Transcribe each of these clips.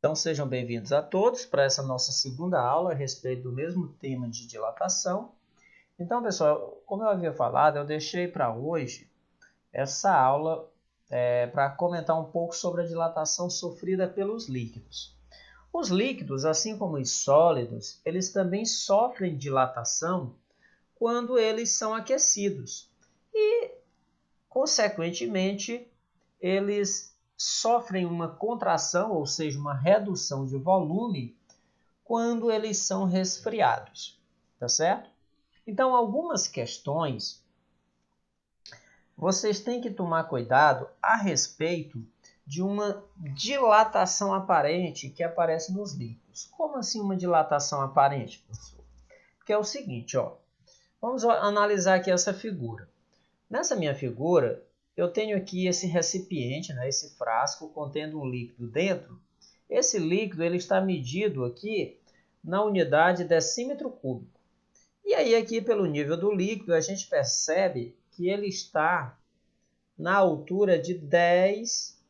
Então, sejam bem-vindos a todos para essa nossa segunda aula a respeito do mesmo tema de dilatação. Então, pessoal, como eu havia falado, eu deixei para hoje essa aula para comentar um pouco sobre a dilatação sofrida pelos líquidos. Os líquidos, assim como os sólidos, eles também sofrem dilatação quando eles são aquecidos e, consequentemente, eles sofrem uma contração, ou seja, uma redução de volume, quando eles são resfriados, tá certo? Então, algumas questões vocês têm que tomar cuidado a respeito de uma dilatação aparente que aparece nos líquidos. Como assim uma dilatação aparente, professor? Porque é o seguinte, ó, vamos analisar aqui essa figura. Nessa minha figura, eu tenho aqui esse recipiente, né, esse frasco contendo um líquido dentro. Esse líquido ele está medido aqui na unidade decímetro cúbico. E aí aqui pelo nível do líquido a gente percebe que ele está na altura de 10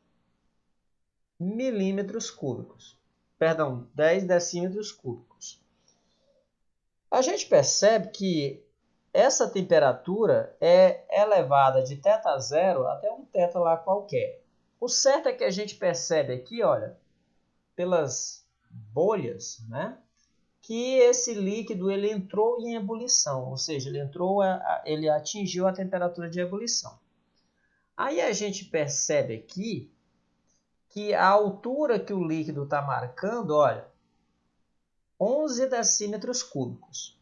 milímetros cúbicos. Perdão, 10 decímetros cúbicos. A gente percebe que essa temperatura é elevada de θ0 até um θ lá qualquer. O certo é que a gente percebe aqui, olha, pelas bolhas, né, que esse líquido ele entrou em ebulição, ou seja, ele atingiu a temperatura de ebulição. Aí a gente percebe aqui que a altura que o líquido está marcando, olha, 11 decímetros cúbicos.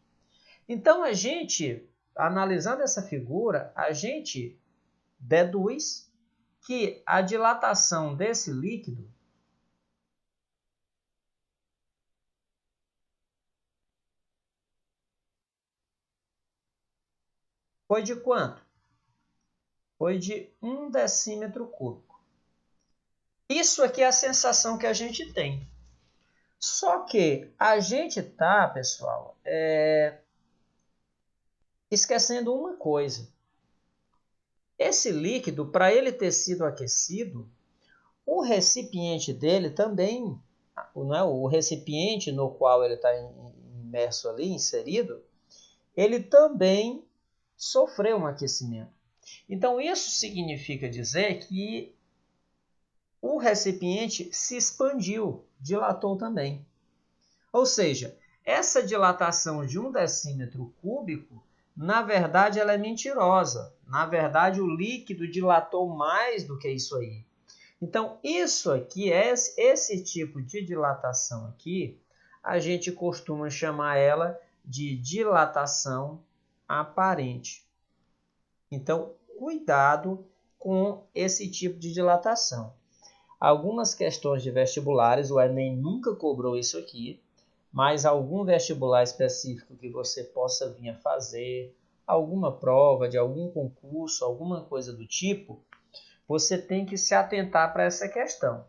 Então, a gente, analisando essa figura, a gente deduz que a dilatação desse líquido foi de quanto? Foi de 1 decímetro cúbico. Isso aqui é a sensação que a gente tem. Só que a gente está, pessoal, esquecendo uma coisa. Esse líquido, para ele ter sido aquecido, o recipiente dele também, né, o recipiente no qual ele está imerso ali, inserido, ele também sofreu um aquecimento. Então, isso significa dizer que o recipiente se expandiu, dilatou também. Ou seja, essa dilatação de 1 decímetro cúbico, na verdade, ela é mentirosa. Na verdade, o líquido dilatou mais do que isso aí. Então, isso aqui, esse tipo de dilatação aqui, a gente costuma chamar ela de dilatação aparente. Então, cuidado com esse tipo de dilatação. Algumas questões de vestibulares, o Enem nunca cobrou isso aqui, mas algum vestibular específico que você possa vir a fazer, alguma prova de algum concurso, alguma coisa do tipo, você tem que se atentar para essa questão.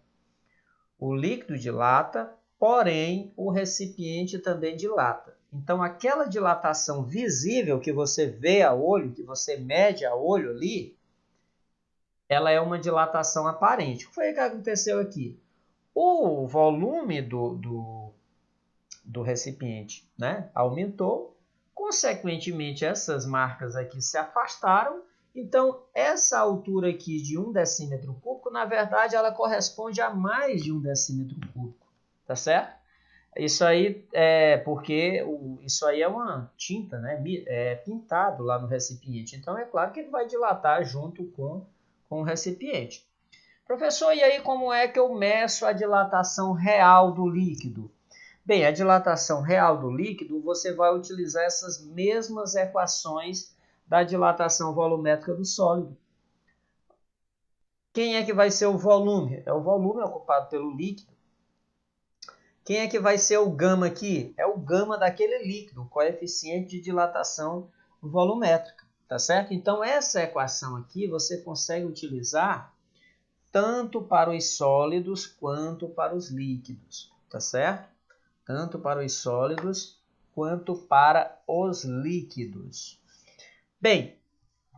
O líquido dilata, porém o recipiente também dilata. Então, aquela dilatação visível que você vê a olho, que você mede a olho ali, ela é uma dilatação aparente. O que foi que aconteceu aqui? O volume do recipiente, né, aumentou, consequentemente essas marcas aqui se afastaram. Então, essa altura aqui de 1 decímetro cúbico, na verdade, ela corresponde a mais de 1 decímetro cúbico, tá certo? Isso aí é porque isso aí é uma tinta, né, pintado lá no recipiente. Então, é claro que ele vai dilatar junto com o recipiente. Professor, e aí como é que eu meço a dilatação real do líquido? Bem, a dilatação real do líquido, você vai utilizar essas mesmas equações da dilatação volumétrica do sólido. Quem é que vai ser o volume? É o volume ocupado pelo líquido. Quem é que vai ser o gama aqui? É o gama daquele líquido, o coeficiente de dilatação volumétrica, tá certo? Então, essa equação aqui você consegue utilizar tanto para os sólidos quanto para os líquidos, tá certo? Tanto para os sólidos quanto para os líquidos. Bem,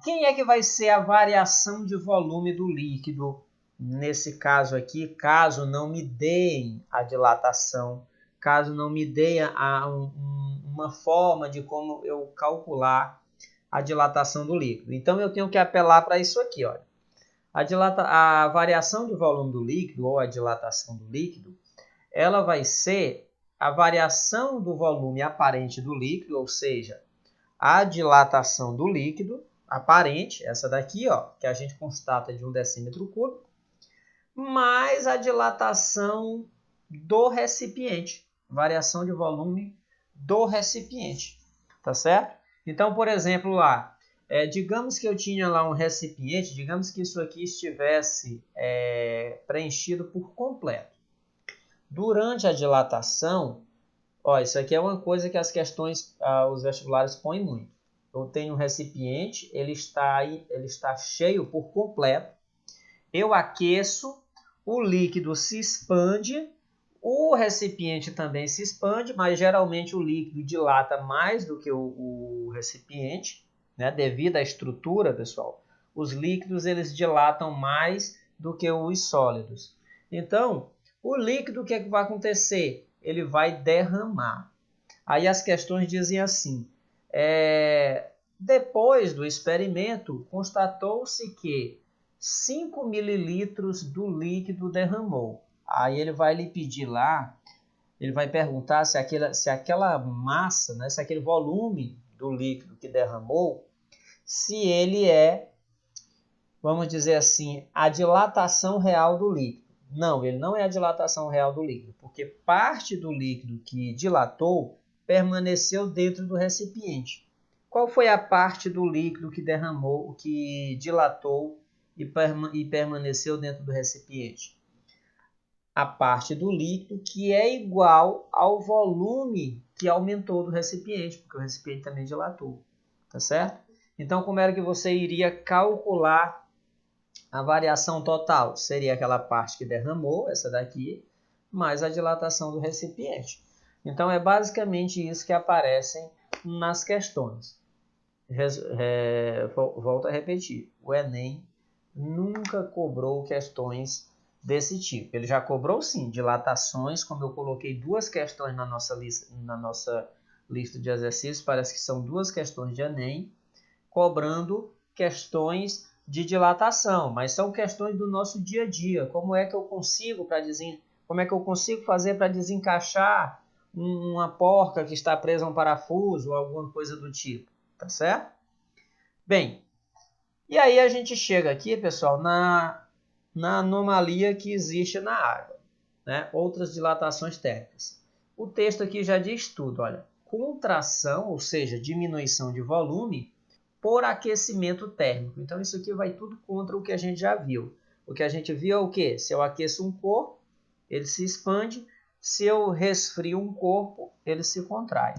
quem é que vai ser a variação de volume do líquido nesse caso aqui, caso não me deem a dilatação, caso não me deem uma forma de como eu calcular a dilatação do líquido. Então, eu tenho que apelar para isso aqui. Olha. A variação de volume do líquido, ou a dilatação do líquido, ela vai ser a variação do volume aparente do líquido, ou seja, a dilatação do líquido aparente, essa daqui, ó, que a gente constata de 1 decímetro cúbico, mais a dilatação do recipiente, variação de volume do recipiente, tá certo? Então, por exemplo, lá, digamos que eu tinha lá um recipiente, digamos que isso aqui estivesse preenchido por completo. Durante a dilatação, ó, isso aqui é uma coisa que as questões, os vestibulares põem muito. Eu tenho um recipiente, ele está cheio por completo. Eu aqueço, o líquido se expande, o recipiente também se expande, mas geralmente o líquido dilata mais do que o recipiente, né? Devido à estrutura, pessoal. Os líquidos eles dilatam mais do que os sólidos. Então, o líquido, o que é que vai acontecer? Ele vai derramar. Aí as questões dizem assim, depois do experimento, constatou-se que 5 mililitros do líquido derramou. Aí ele vai lhe pedir lá, ele vai perguntar se aquela massa, né, se aquele volume do líquido que derramou, se ele vamos dizer assim, a dilatação real do líquido. Não, ele não é a dilatação real do líquido, porque parte do líquido que dilatou permaneceu dentro do recipiente. Qual foi a parte do líquido que derramou, que dilatou e permaneceu dentro do recipiente? A parte do líquido que é igual ao volume que aumentou do recipiente, porque o recipiente também dilatou, tá certo? Então, como era que você iria calcular a variação total? Seria aquela parte que derramou, essa daqui, mais a dilatação do recipiente. Então, é basicamente isso que aparecem nas questões. Volto a repetir, o Enem nunca cobrou questões desse tipo. Ele já cobrou, sim, dilatações, como eu coloquei 2 questões na nossa lista de exercícios, parece que são 2 questões de Enem, cobrando questões de dilatação, mas são questões do nosso dia a dia. Como é que eu consigo fazer para desencaixar uma porca que está presa a um parafuso ou alguma coisa do tipo, tá certo? Bem, e aí a gente chega aqui, pessoal, na anomalia que existe na água, né? Outras dilatações térmicas. O texto aqui já diz tudo, olha, contração, ou seja, diminuição de volume, por aquecimento térmico. Então, isso aqui vai tudo contra o que a gente já viu. O que a gente viu é o quê? Se eu aqueço um corpo, ele se expande. Se eu resfrio um corpo, ele se contrai.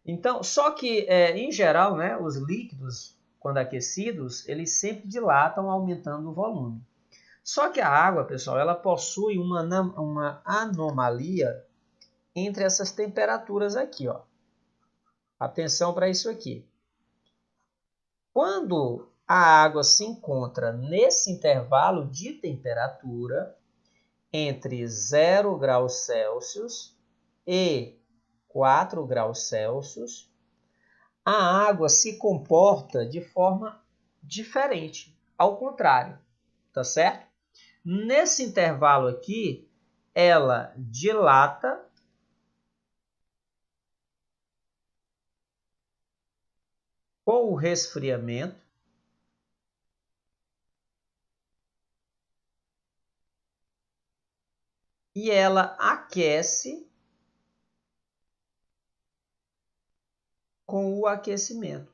Então, só que, em geral, né, os líquidos, quando aquecidos, eles sempre dilatam, aumentando o volume. Só que a água, pessoal, ela possui uma anomalia entre essas temperaturas aqui, ó. Atenção para isso aqui. Quando a água se encontra nesse intervalo de temperatura entre 0 graus Celsius e 4 graus Celsius, a água se comporta de forma diferente, ao contrário, tá certo? Nesse intervalo aqui, ela dilata com o resfriamento e ela aquece com o aquecimento.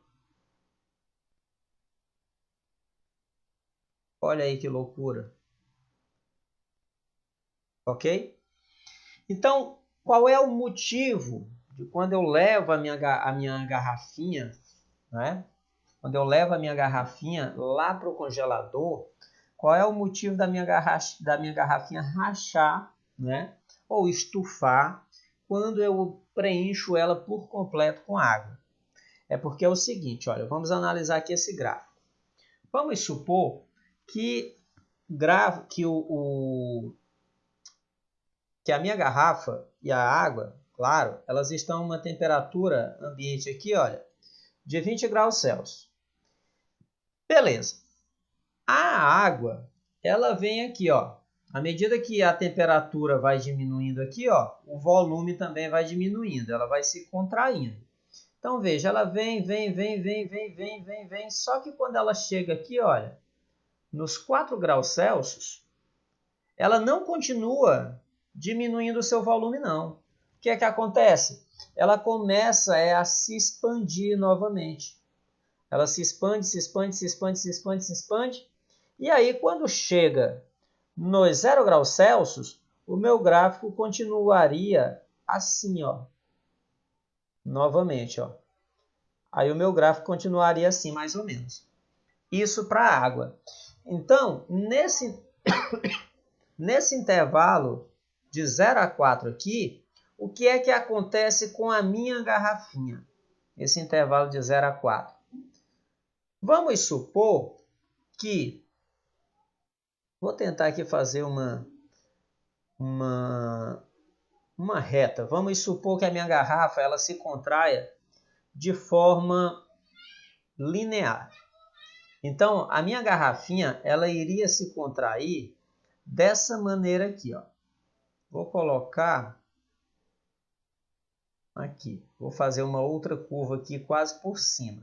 Olha aí que loucura. Ok? Então, qual é o motivo de quando eu levo a minha garrafinha, né? Quando eu levo a minha garrafinha lá para o congelador, qual é o motivo da minha garrafinha rachar, né? Ou estufar quando eu preencho ela por completo com água? É porque é o seguinte, olha, vamos analisar aqui esse gráfico. Vamos supor que que a minha garrafa e a água, claro, elas estão em uma temperatura ambiente aqui, olha, de 20 graus Celsius. Beleza. A água, ela vem aqui, ó. À medida que a temperatura vai diminuindo aqui, ó, o volume também vai diminuindo, ela vai se contraindo. Então, veja, ela vem, só que quando ela chega aqui, olha, nos 4 graus Celsius, ela não continua diminuindo o seu volume, não. O que é que acontece? Ela começa a se expandir novamente. Ela se expande, se expande, se expande, se expande, se expande. E aí, quando chega nos 0 graus Celsius, o meu gráfico continuaria assim, ó. Novamente, ó. Aí o meu gráfico continuaria assim, mais ou menos. Isso para a água. Então, nesse intervalo de 0 a 4 aqui, o que é que acontece com a minha garrafinha? Esse intervalo de 0 a 4. Vamos supor que... Vou tentar aqui fazer uma reta. Vamos supor que a minha garrafa ela se contraia de forma linear. Então, a minha garrafinha ela iria se contrair dessa maneira aqui, ó. Vou colocar aqui. Vou fazer uma outra curva aqui quase por cima.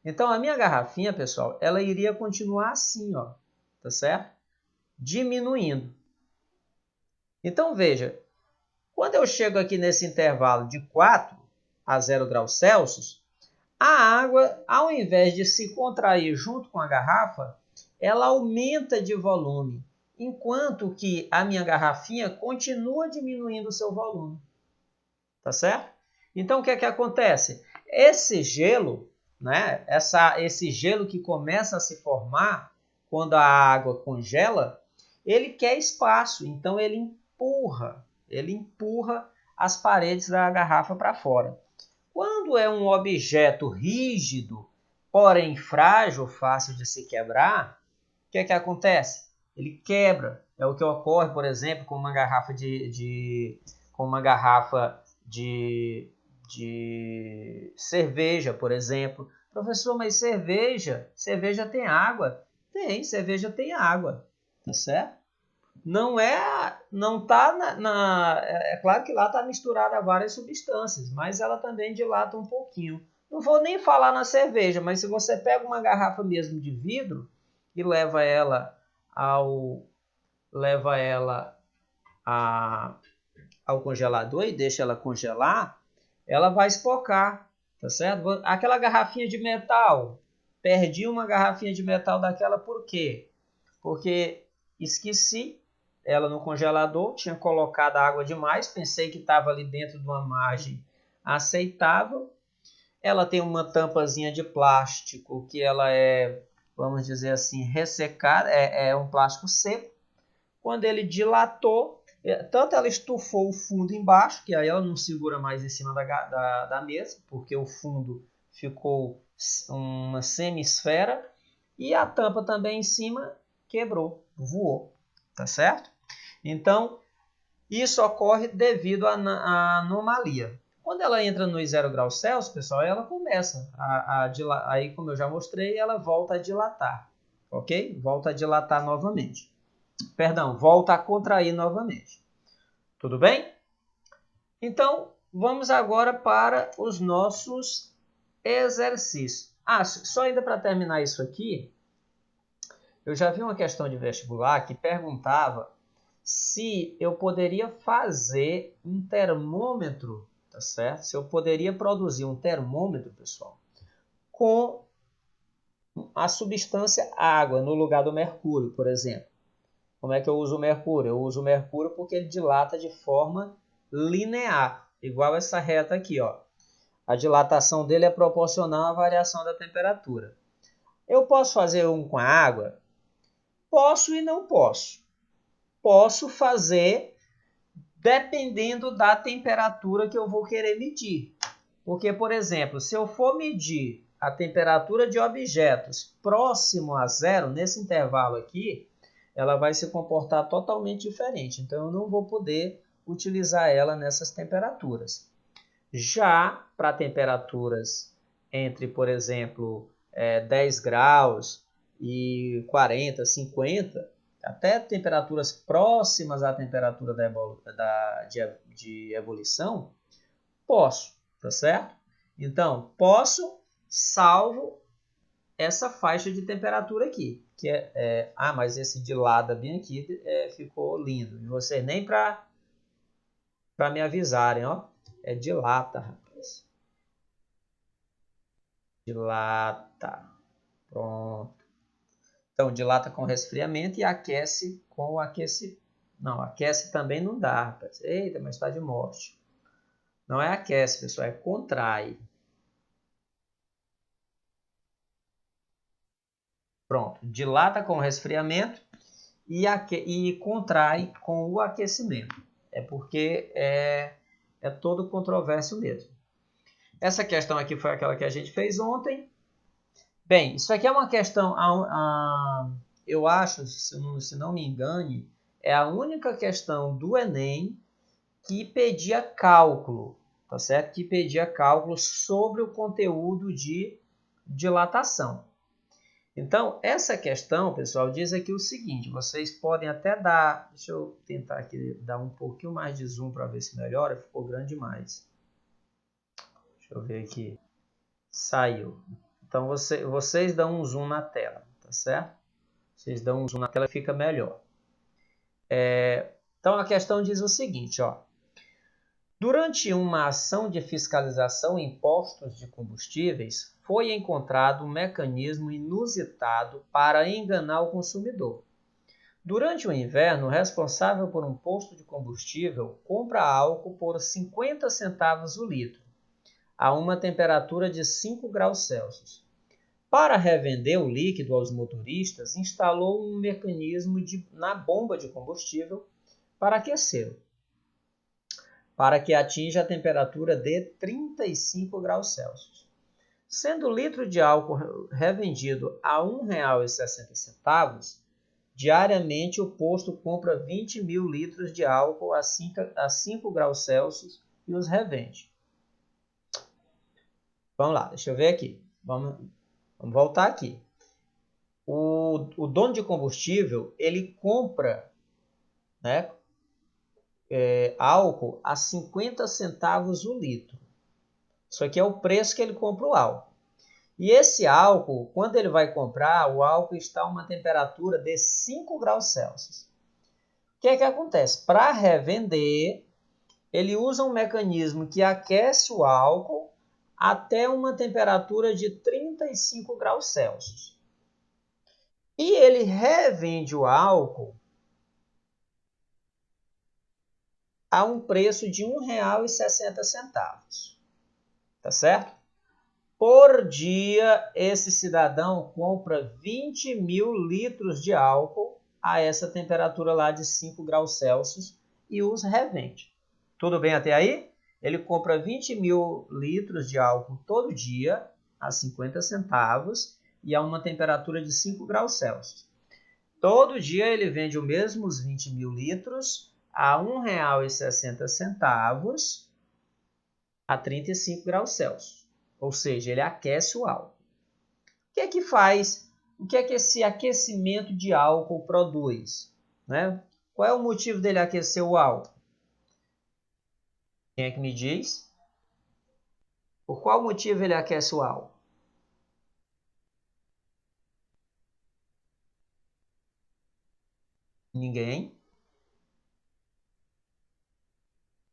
Então, a minha garrafinha, pessoal, ela iria continuar assim, ó. Tá certo? Diminuindo. Então, veja. Quando eu chego aqui nesse intervalo de 4 a 0 graus Celsius, a água, ao invés de se contrair junto com a garrafa, ela aumenta de volume, enquanto que a minha garrafinha continua diminuindo o seu volume. Tá certo? Então, o que é que acontece? Esse gelo, né, esse gelo que começa a se formar quando a água congela, ele quer espaço, então ele empurra as paredes da garrafa para fora. Quando é um objeto rígido, porém frágil, fácil de se quebrar, o que é que acontece? Ele quebra. É o que ocorre, por exemplo, com uma garrafa de cerveja, por exemplo. Professor, mas cerveja tem água? Tem, cerveja tem água, tá certo? É claro que lá está misturada várias substâncias, mas ela também dilata um pouquinho. Não vou nem falar na cerveja, mas se você pega uma garrafa mesmo de vidro e leva ela ao congelador e deixa ela congelar, ela vai espocar, tá certo? Aquela garrafinha de metal, perdi uma garrafinha de metal daquela por quê? Porque esqueci ela no congelador, tinha colocado água demais, pensei que estava ali dentro de uma margem aceitável. Ela tem uma tampazinha de plástico que ela é, vamos dizer assim, ressecada, é um plástico seco. Quando ele dilatou, tanto ela estufou o fundo embaixo, que aí ela não segura mais em cima da mesa, porque o fundo ficou uma semi-esfera, e a tampa também em cima quebrou, voou, tá certo? Então, isso ocorre devido à anomalia. Quando ela entra nos 0 graus Celsius, pessoal, ela começa aí, como eu já mostrei, ela volta a dilatar, ok? Volta a dilatar novamente. Perdão, volta a contrair novamente. Tudo bem? Então, vamos agora para os nossos exercícios. Só ainda para terminar isso aqui, eu já vi uma questão de vestibular que perguntava se eu poderia fazer um termômetro, tá certo? Se eu poderia produzir um termômetro, pessoal, com a substância água no lugar do mercúrio, por exemplo. Como é que eu uso o mercúrio? Eu uso o mercúrio porque ele dilata de forma linear, igual essa reta aqui, ó. A dilatação dele é proporcional à variação da temperatura. Eu posso fazer um com a água? Posso e não posso. Posso fazer dependendo da temperatura que eu vou querer medir. Porque, por exemplo, se eu for medir a temperatura de objetos próximo a zero, nesse intervalo aqui, ela vai se comportar totalmente diferente. Então, eu não vou poder utilizar ela nessas temperaturas. Já para temperaturas entre, por exemplo, 10 graus e 40, 50, até temperaturas próximas à temperatura de ebulição, posso, tá certo? Então, posso, salvo essa faixa de temperatura aqui, que mas esse dilata bem aqui ficou lindo. E vocês nem para me avisarem, ó, dilata, rapaz. Dilata. Pronto. Então, dilata com resfriamento e aquece com o aquecimento. Não, aquece também não dá, rapaz. Eita, mas está de morte. Não é aquece, pessoal, é contrai. Pronto, dilata com resfriamento e contrai com o aquecimento. É porque é todo controverso mesmo. Essa questão aqui foi aquela que a gente fez ontem. Bem, isso aqui é uma questão, eu acho, se não me engane, é a única questão do Enem que pedia cálculo, tá certo? Que pedia cálculo sobre o conteúdo de dilatação. Então, essa questão, pessoal, diz aqui o seguinte, vocês podem até dar, deixa eu tentar aqui dar um pouquinho mais de zoom para ver se melhora, ficou grande demais. Deixa eu ver aqui, saiu. Então, vocês dão um zoom na tela, tá certo? Vocês dão um zoom na tela, fica melhor. Então, a questão diz o seguinte, ó. Durante uma ação de fiscalização em postos de combustíveis, foi encontrado um mecanismo inusitado para enganar o consumidor. Durante o inverno, o responsável por um posto de combustível compra álcool por 50 centavos o litro, a uma temperatura de 5 graus Celsius. Para revender o líquido aos motoristas, instalou um mecanismo na bomba de combustível para aquecê-lo, para que atinja a temperatura de 35 graus Celsius. Sendo o litro de álcool revendido a R$ 1,60, diariamente o posto compra 20 mil litros de álcool a 5 graus Celsius e os revende. Vamos lá, deixa eu ver aqui. Vamos voltar aqui. O dono de combustível, ele compra, né, álcool a 50 centavos o litro. Isso aqui é o preço que ele compra o álcool. E esse álcool, quando ele vai comprar, o álcool está a uma temperatura de 5 graus Celsius. O que é que acontece? Para revender, ele usa um mecanismo que aquece o álcool até uma temperatura de 35 graus Celsius. E ele revende o álcool a um preço de R$ 1,60. Tá certo? Por dia, esse cidadão compra 20 mil litros de álcool a essa temperatura lá de 5 graus Celsius e os revende. Tudo bem até aí? Ele compra 20 mil litros de álcool todo dia a 50 centavos e a uma temperatura de 5 graus Celsius. Todo dia ele vende os mesmos 20 mil litros a R$ 1,60 a 35 graus Celsius. Ou seja, ele aquece o álcool. O que é que faz? O que é que esse aquecimento de álcool produz? Né? Qual é o motivo dele aquecer o álcool? Quem é que me diz? Por qual motivo ele aquece o álcool? Ninguém?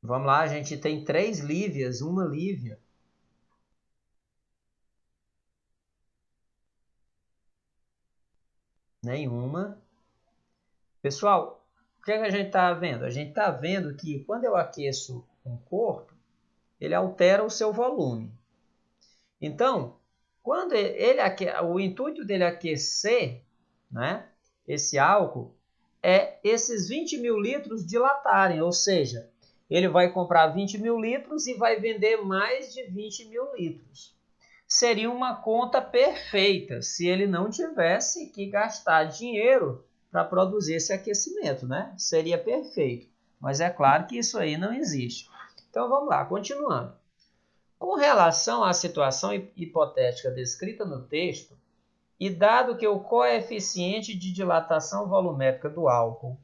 Vamos lá, a gente tem 3 Lívias, uma Lívia. Nenhuma. Pessoal, o que é que a gente está vendo? A gente está vendo que quando eu aqueço um corpo, ele altera o seu volume. Então, quando o intuito dele aquecer, né, esse álcool, é esses 20 mil litros dilatarem, ou seja, ele vai comprar 20 mil litros e vai vender mais de 20 mil litros. Seria uma conta perfeita se ele não tivesse que gastar dinheiro para produzir esse aquecimento, né? Seria perfeito, mas é claro que isso aí não existe. Então vamos lá, continuando. Com relação à situação hipotética descrita no texto, e dado que o coeficiente de dilatação volumétrica do álcool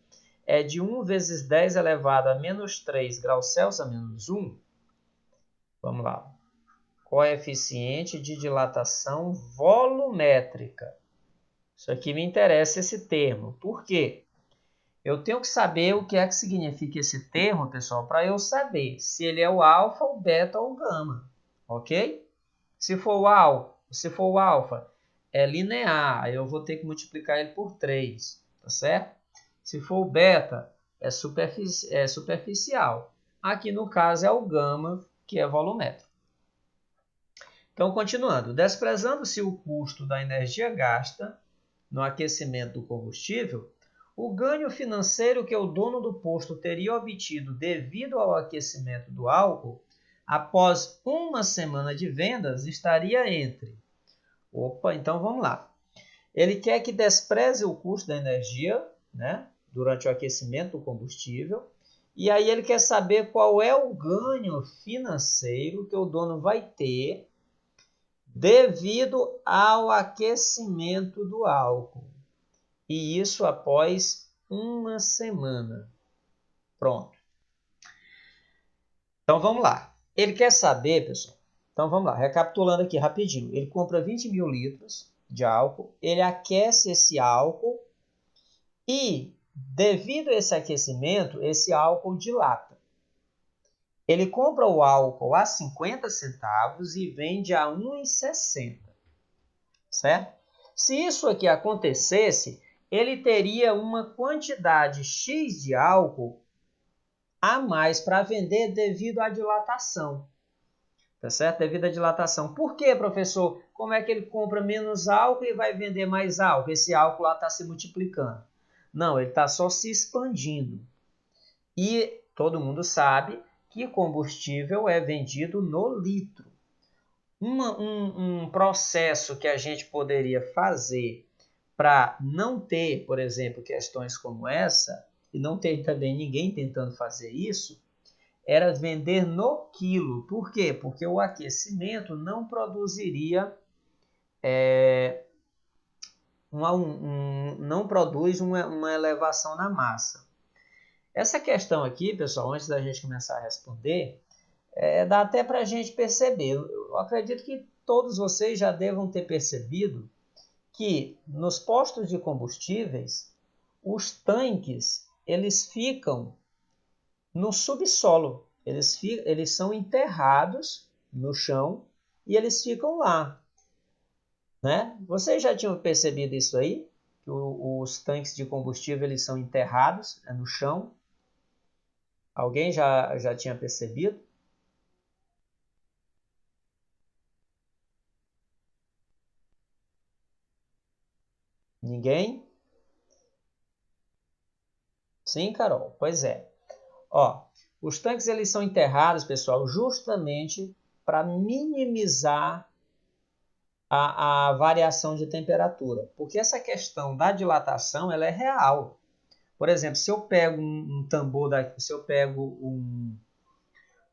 é de 1 vezes 10 elevado a menos 3 graus Celsius a menos 1, vamos lá, coeficiente de dilatação volumétrica. Isso aqui me interessa esse termo. Por quê? Eu tenho que saber o que é que significa esse termo, pessoal, para eu saber se ele é o alfa, o beta ou o gama, ok? Se for o alfa, é linear, eu vou ter que multiplicar ele por 3, tá certo? Se for o beta, é superficial. Aqui no caso é o gama, que é volumétrico. Então, continuando, desprezando-se o custo da energia gasta no aquecimento do combustível, o ganho financeiro que o dono do posto teria obtido devido ao aquecimento do álcool, após uma semana de vendas, estaria entre... Opa, então vamos lá. Ele quer que despreze o custo da energia, né, durante o aquecimento do combustível, e aí ele quer saber qual é o ganho financeiro que o dono vai ter devido ao aquecimento do álcool. E isso após uma semana. Pronto. Então vamos lá. Ele quer saber, pessoal. Então vamos lá, recapitulando aqui rapidinho. Ele compra 20 mil litros de álcool, ele aquece esse álcool e, devido a esse aquecimento, esse álcool dilata. Ele compra o álcool a 50 centavos e vende a 1,60, certo? Se isso aqui acontecesse, ele teria uma quantidade X de álcool a mais para vender devido à dilatação. Tá certo? Devido à dilatação. Por quê, professor? Como é que ele compra menos álcool e vai vender mais álcool? Esse álcool lá está se multiplicando. Não, ele está só se expandindo. E todo mundo sabe que combustível é vendido no litro. Um processo que a gente poderia fazer para não ter, por exemplo, questões como essa, e não ter também ninguém tentando fazer isso, era vender no quilo. Por quê? Porque o aquecimento não produziria, não produz uma elevação na massa. Essa questão aqui, pessoal, antes da gente começar a responder, dá até para a gente perceber. Eu acredito que todos vocês já devam ter percebido que nos postos de combustíveis, os tanques eles ficam no subsolo. Eles são enterrados no chão e eles ficam lá, né? Vocês já tinham percebido isso aí? Que os tanques de combustível eles são enterrados no chão? Alguém já tinha percebido? Ninguém? Sim, Carol? Pois é. Ó, os tanques eles são enterrados, pessoal, justamente para minimizar a variação de temperatura. Porque essa questão da dilatação ela é real. Por exemplo, se eu pego um tambor, se eu pego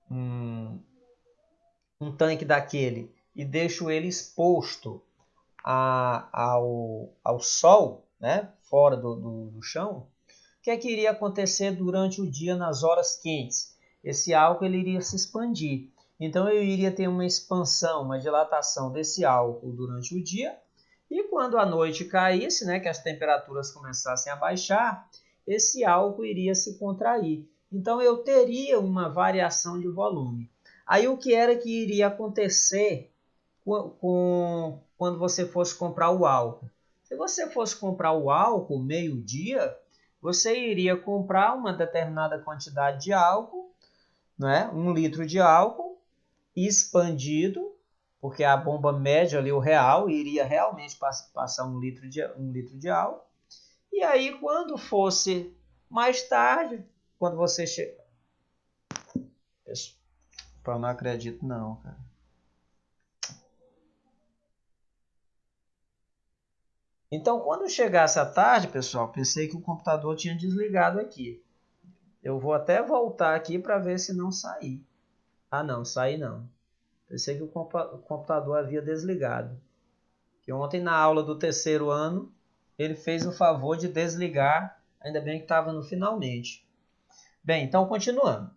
um tanque daquele e deixo ele exposto ao sol, né, fora do chão, o que é que iria acontecer durante o dia nas horas quentes? Esse álcool ele iria se expandir. Então eu iria ter uma expansão, uma dilatação desse álcool durante o dia, e quando a noite caísse, né, que as temperaturas começassem a baixar, esse álcool iria se contrair. Então eu teria uma variação de volume. Aí o que era que iria acontecer quando você fosse comprar o álcool? Se você fosse comprar o álcool meio-dia, você iria comprar uma determinada quantidade de álcool, né? 1 litro de álcool expandido, porque a bomba média ali, o real, iria realmente passar 1 litro de álcool. E aí, quando fosse mais tarde, quando você chega... Eu não acredito não, cara. Então, quando chegasse a tarde, pessoal, pensei que o computador tinha desligado aqui. Eu vou até voltar aqui para ver se não sair. Ah, não, saí não. Pensei que o computador havia desligado. Que ontem, na aula do terceiro ano, ele fez o favor de desligar. Ainda bem que estava no finalmente. Bem, então, continuando.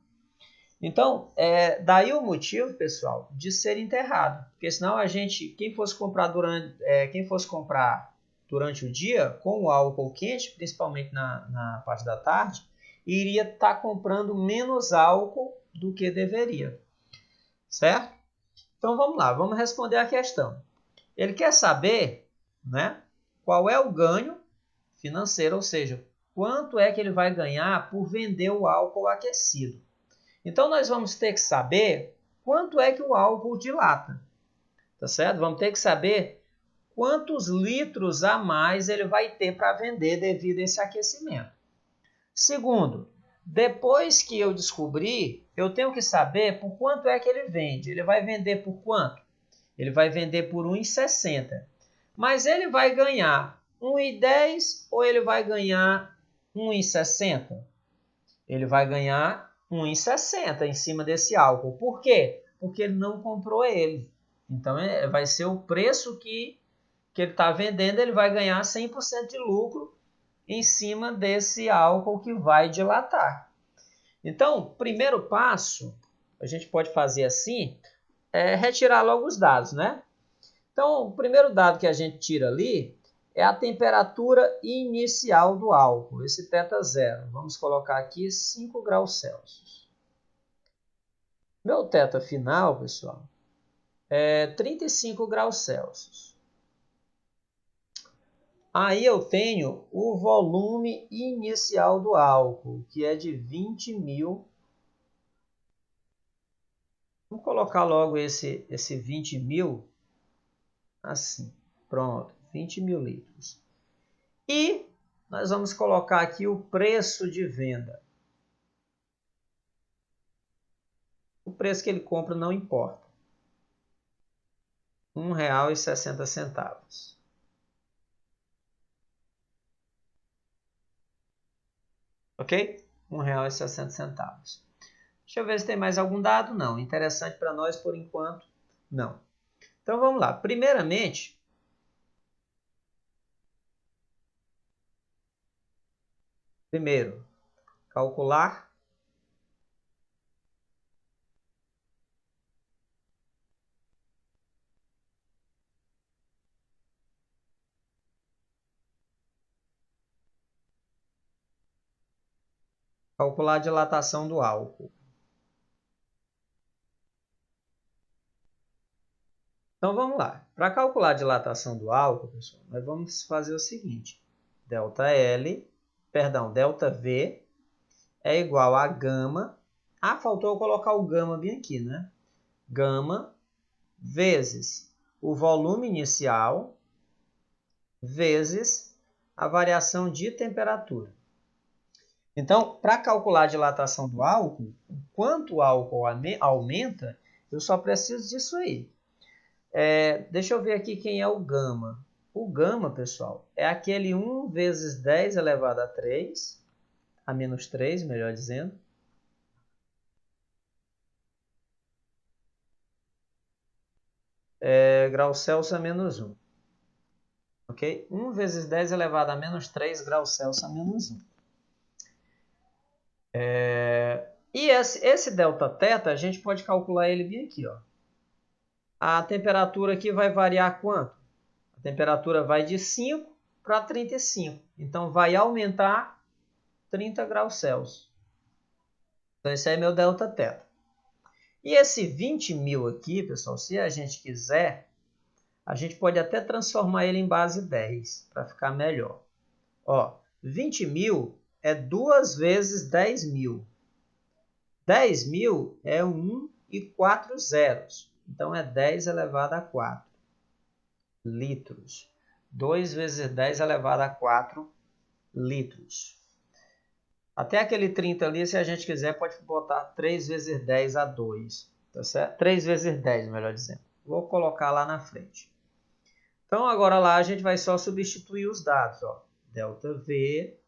Então, daí o motivo, pessoal, de ser enterrado. Porque senão a gente, quem fosse comprar durante o dia, com o álcool quente, principalmente na parte da tarde, iria estar comprando menos álcool do que deveria. Certo? Então vamos lá, vamos responder a questão. Ele quer saber, né, qual é o ganho financeiro, ou seja, quanto é que ele vai ganhar por vender o álcool aquecido. Então, nós vamos ter que saber quanto é que o álcool dilata, tá certo? Vamos ter que saber quantos litros a mais ele vai ter para vender devido a esse aquecimento. Segundo, depois que eu descobrir, eu tenho que saber por quanto é que ele vende. Ele vai vender por quanto? Ele vai vender por R$ 1,60. Mas ele vai ganhar R$ 1,10 ou ele vai ganhar R$ 1,60? Ele vai ganhar R$ 1,60 em cima desse álcool. Por quê? Porque ele não comprou ele. Então, vai ser o preço que ele está vendendo, ele vai ganhar 100% de lucro em cima desse álcool que vai dilatar. Então, primeiro passo, a gente pode fazer assim, é retirar logo os dados, né? Então, o primeiro dado que a gente tira ali é a temperatura inicial do álcool, esse θ0. Vamos colocar aqui 5 graus Celsius. Meu θ final, pessoal, é 35 graus Celsius. Aí eu tenho o volume inicial do álcool, que é de 20.000. Vamos colocar logo esse 20.000 assim. Pronto, 20.000 litros. E nós vamos colocar aqui o preço de venda. O preço que ele compra não importa. R$ 1,60. Ok? R$ 1,60. Deixa eu ver se tem mais algum dado. Não. Interessante para nós por enquanto, não. Então vamos lá. Primeiramente, calcular a dilatação do álcool. Então vamos lá. Para calcular a dilatação do álcool, pessoal, nós vamos fazer o seguinte: ΔV é igual a gama. Ah, faltou eu colocar o gama bem aqui, né? Gama vezes o volume inicial vezes a variação de temperatura. Então, para calcular a dilatação do álcool, quanto o álcool aumenta, eu só preciso disso aí. Deixa eu ver aqui quem é o gama. O gama, pessoal, é aquele 1 vezes 10 elevado a 3, a menos 3, melhor dizendo. Graus Celsius a menos 1. Ok? 1 vezes 10 elevado a menos 3 graus Celsius a menos 1. E esse Δθ, a gente pode calcular ele bem aqui. Ó. A temperatura aqui vai variar quanto? A temperatura vai de 5 para 35. Então, vai aumentar 30 graus Celsius. Então, esse aí é meu Δθ. E esse 20.000 aqui, pessoal, se a gente quiser, a gente pode até transformar ele em base 10, para ficar melhor. Ó, 20.000 é 2 vezes 10.000. 10.000 é 1 e 4 zeros. Então, é 10 elevado a 4 litros. 2 vezes 10 elevado a 4 litros. Até aquele 30 ali, se a gente quiser, pode botar 3 vezes 10 a 2. Tá certo? 3 vezes 10, melhor dizendo. Vou colocar lá na frente. Então, agora lá a gente vai só substituir os dados. Ó. ΔV,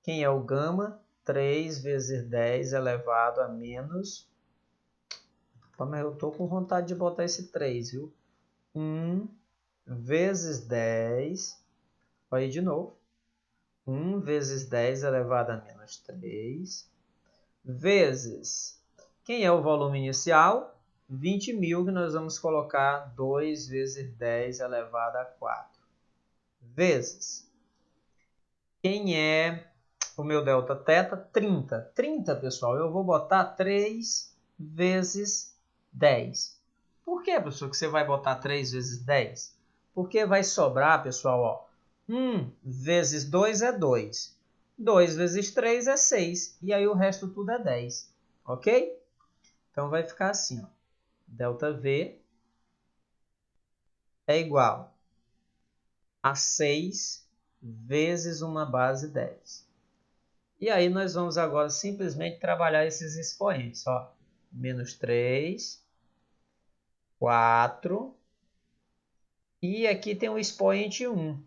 quem é o gama? 3 vezes 10 elevado a menos... Mas eu estou com vontade de botar esse 3, viu? 1 vezes 10... Olha aí de novo. 1 vezes 10 elevado a menos 3, vezes... Quem é o volume inicial? 20.000, que nós vamos colocar 2 vezes 10 elevado a 4. Vezes... Quem é o meu delta θ? 30. 30, pessoal, eu vou botar 3 vezes 10. Por que, professor, que você vai botar 3 vezes 10? Porque vai sobrar, pessoal, ó, 1 vezes 2 é 2. 2 vezes 3 é 6. E aí o resto tudo é 10. Ok? Então vai ficar assim, ó. ΔV é igual a 6 vezes uma base 10. E aí nós vamos agora simplesmente trabalhar esses expoentes. Ó. Menos 3, 4. E aqui tem o expoente 1.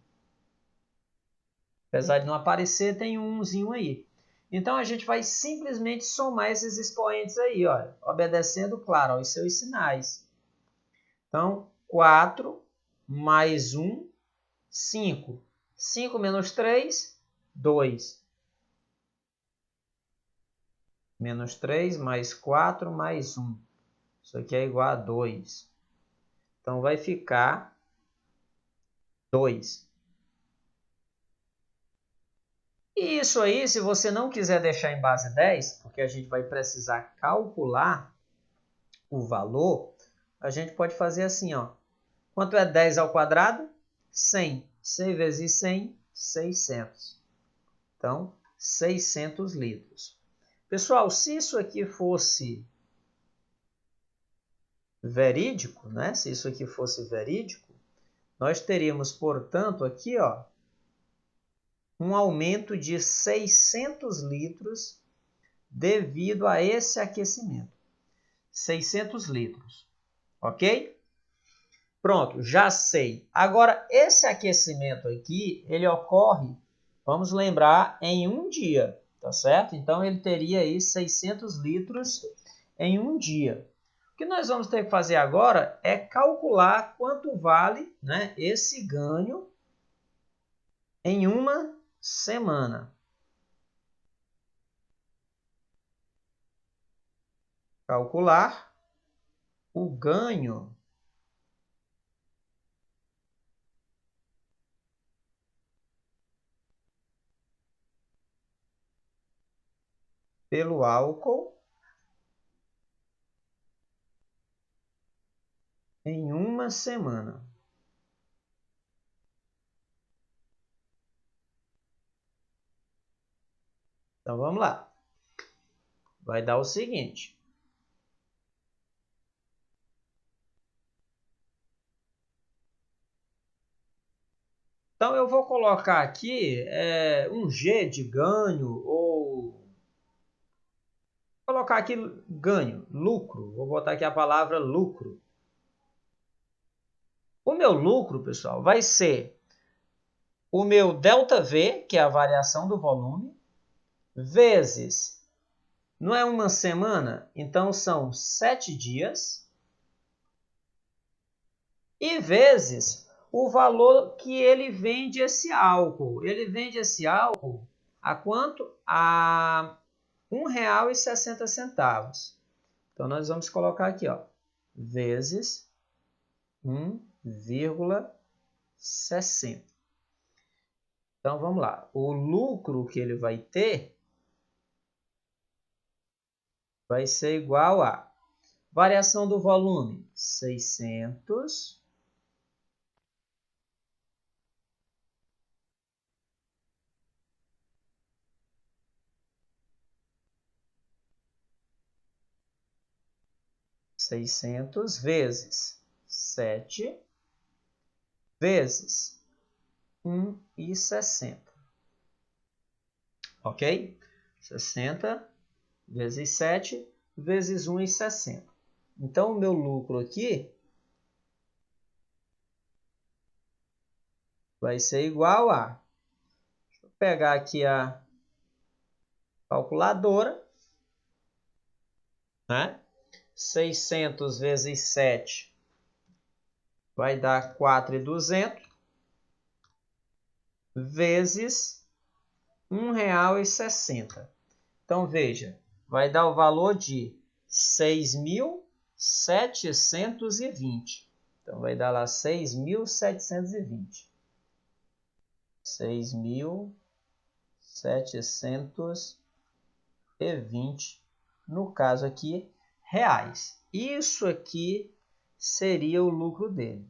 Apesar de não aparecer, tem um 1zinho aí. Então, a gente vai simplesmente somar esses expoentes aí, ó, obedecendo, claro, aos seus sinais. Então, 4 mais 1, 5. 5 menos 3, 2. Menos 3 mais 4 mais 1. Isso aqui é igual a 2. Então, vai ficar 2. E isso aí, se você não quiser deixar em base 10, porque a gente vai precisar calcular o valor, a gente pode fazer assim, ó. Quanto é 10 ao quadrado? 100. 100 vezes 100, 600. Então, 600 litros. Pessoal, se isso aqui fosse verídico, né? Se isso aqui fosse verídico, nós teríamos, portanto, aqui, ó, um aumento de 600 litros devido a esse aquecimento. 600 litros, ok? Pronto, já sei. Agora, esse aquecimento aqui, ele ocorre, vamos lembrar, em um dia, tá certo? Então, ele teria aí 600 litros em um dia. O que nós vamos ter que fazer agora é calcular quanto vale, né, esse ganho em uma semana. Calcular o ganho pelo álcool em uma semana. Então, vamos lá. Vai dar o seguinte. Então, eu vou colocar aqui um G de ganho, ou vou colocar aqui ganho, lucro. Vou botar aqui a palavra lucro. O meu lucro, pessoal, vai ser o meu ΔV, que é a variação do volume, vezes, não é uma semana? Então, são 7 dias, e vezes o valor que ele vende esse álcool. Ele vende esse álcool a quanto? A R$ 1,60. Então, nós vamos colocar aqui, ó, vezes 1,60. Então, vamos lá. O lucro que ele vai ter vai ser igual a variação do volume, 600, vezes 7 vezes 1,60. Ok? 60 vezes 7 vezes 1,60. Então, o meu lucro aqui vai ser igual a... Deixa eu pegar aqui a calculadora, né? 600 vezes 7 vai dar 4.200 vezes R$1,60. Então, veja, vai dar o valor de 6.720. Então, vai dar lá 6.720. 6.720, no caso aqui, reais. Isso aqui seria o lucro dele.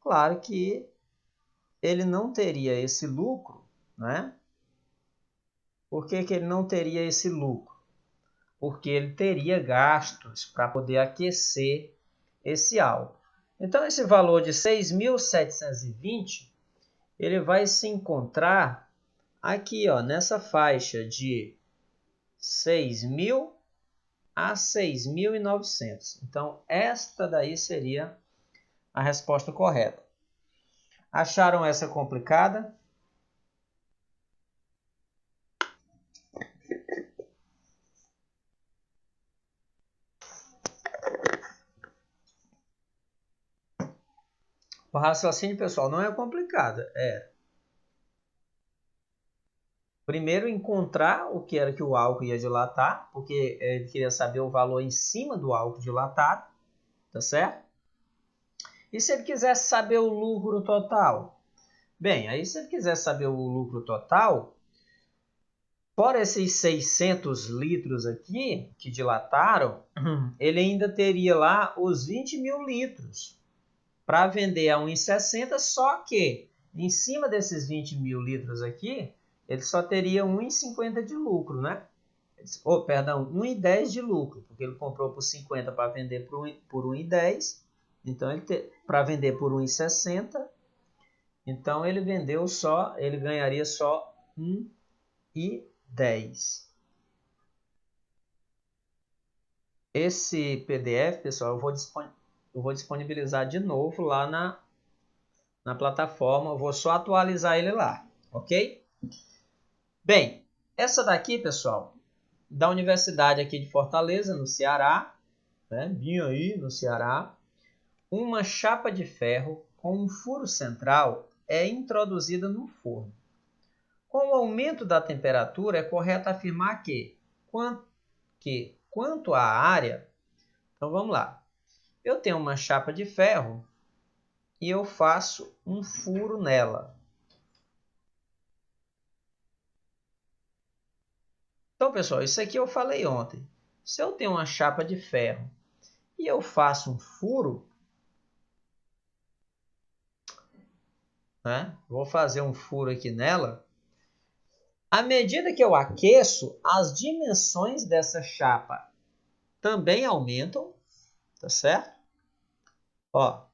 Claro que ele não teria esse lucro, né? Por que ele não teria esse lucro? Porque ele teria gastos para poder aquecer esse álcool. Então, esse valor de 6.720, ele vai se encontrar aqui, ó, nessa faixa de 6.000 a 6.900. Então, esta daí seria a resposta correta. Acharam essa complicada? O raciocínio, pessoal, não é complicado. Primeiro, encontrar o que era que o álcool ia dilatar, porque ele queria saber o valor em cima do álcool dilatado, tá certo? E se ele quisesse saber o lucro total? Bem, aí se ele quisesse saber o lucro total, fora esses 600 litros aqui que dilataram, ele ainda teria lá os 20.000 litros para vender a 1,60, só que em cima desses 20.000 litros aqui, ele só teria 1,50 de lucro, né? Perdão, 1,10 de lucro, porque ele comprou por 50 para vender por 1,10. Então, para vender por 1,60, então ele ganharia só 1,10. Esse PDF, pessoal, eu vou disponibilizar de novo lá na plataforma. Eu vou só atualizar ele lá, ok? Bem, essa daqui, pessoal, da Universidade aqui de Fortaleza, no Ceará, né? Bem aí no Ceará, uma chapa de ferro com um furo central é introduzida no forno. Com o aumento da temperatura, é correto afirmar que quanto à área... Então, vamos lá. Eu tenho uma chapa de ferro e eu faço um furo nela. Então, pessoal, isso aqui eu falei ontem. Se eu tenho uma chapa de ferro e eu faço um furo, né? Vou fazer um furo aqui nela. À medida que eu aqueço, as dimensões dessa chapa também aumentam, tá certo? Ó,